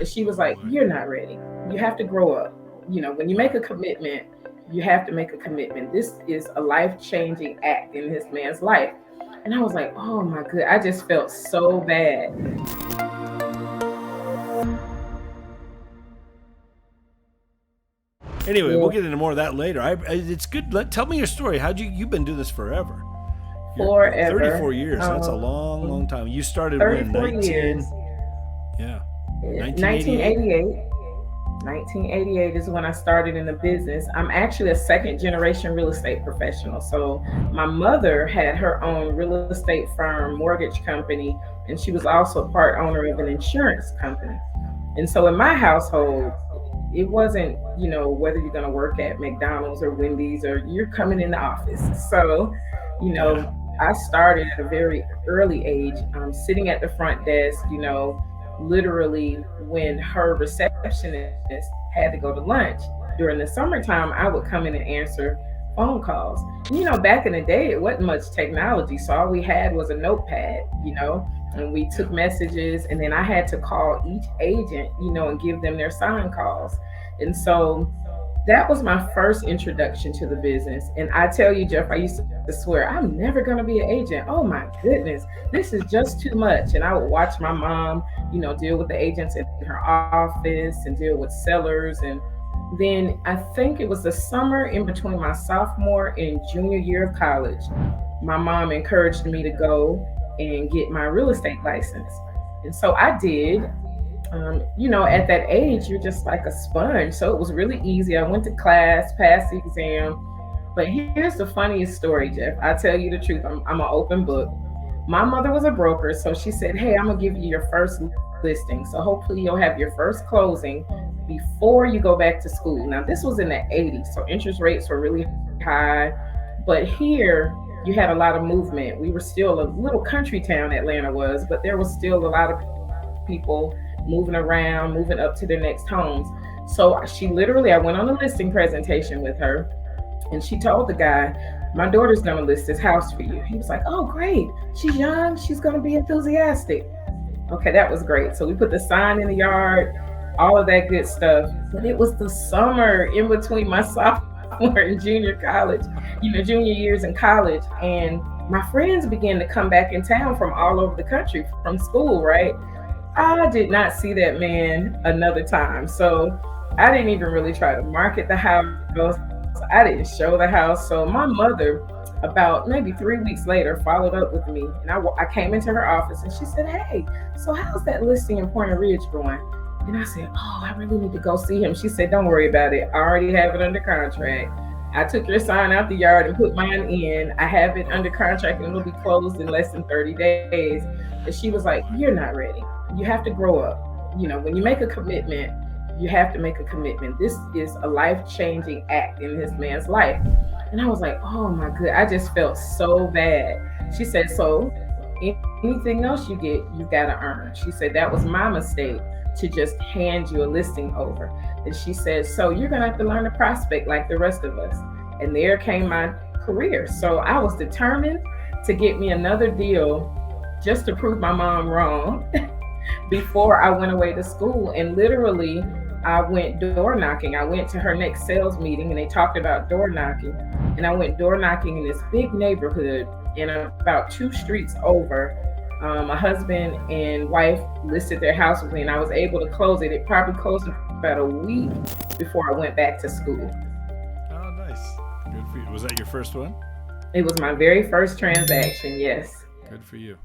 But she was like, you're not ready. You have to grow up. When you make a commitment, you have to make a commitment. This is a life-changing act in this man's life. And I was like, oh my good. I just felt so bad. Anyway, Yeah, we'll get into more of that later. It's good. Tell me your story. You've been doing this forever? You're forever. 34 years. That's a long, long time. You started when? 34 years. Yeah, 1988. 1988. 1988 is when I started in the business. I'm actually a second generation real estate professional. So my mother had her own real estate firm, mortgage company, and she was also part owner of an insurance company. And so in my household, it wasn't, whether you're going to work at McDonald's or Wendy's or you're coming in the office. So, Yeah. I started at a very early age, sitting at the front desk, literally when her receptionist had to go to lunch. During the summertime, I would come in and answer phone calls. Back in the day, it wasn't much technology. So all we had was a notepad, and we Yeah. took messages, and then I had to call each agent, and give them their sign calls. And so that was my first introduction to the business. And I tell you, Jeff, I used to swear, I'm never going to be an agent. Oh my goodness, this is just too much. And I would watch my mom, deal with the agents in her office and deal with sellers. And then I think it was the summer in between my sophomore and junior year of college, my mom encouraged me to go and get my real estate license. And so I did. At that age, you're just like a sponge. So it was really easy. I went to class, passed the exam. But here's the funniest story, Jeff. I tell you the truth. I'm an open book. My mother was a broker, so she said, "Hey, I'm gonna give you your first listing. So hopefully you'll have your first closing before you go back to school." Now this was in the '80s, so interest rates were really high. But here you had a lot of movement. We were still a little country town, Atlanta was, but there was still a lot of people moving around, moving up to their next homes. So she literally, I went on a listing presentation with her, and she told the guy, "My daughter's gonna list this house for you." He was like, "Oh, great. She's young. She's gonna be enthusiastic." Okay, that was great. So we put the sign in the yard, all of that good stuff. But it was the summer in between my sophomore and junior college, junior years in college. And my friends began to come back in town from all over the country from school, right? I did not see that man another time. So I didn't even really try to market the house. I didn't show the house. So my mother, about maybe 3 weeks later, followed up with me. And I came into her office and she said, "Hey, so how's that listing in Point Ridge going?" And I said, "Oh, I really need to go see him." She said, "Don't worry about it. I already have it under contract. I took your sign out the yard and put mine in. I have it under contract and it'll be closed in less than 30 days." And she was like, "You're not ready. You have to grow up. When you make a commitment, you have to make a commitment. This is a life-changing act in this man's life." And I was like, oh my good. I just felt so bad. She said, "So anything else you get, you gotta earn." She said, "That was my mistake to just hand you a listing over." And she said, "So you're gonna have to learn to prospect like the rest of us." And there came my career. So I was determined to get me another deal just to prove my mom wrong before I went away to school. And literally, I went door knocking. I went to her next sales meeting and they talked about door knocking. And I went door knocking in this big neighborhood. And about 2 streets over, my husband and wife listed their house with me, and I was able to close it. It probably closed about a week before I went back to school. Oh, nice. Good for you. Was that your first one? It was my very first transaction, yes. Good for you.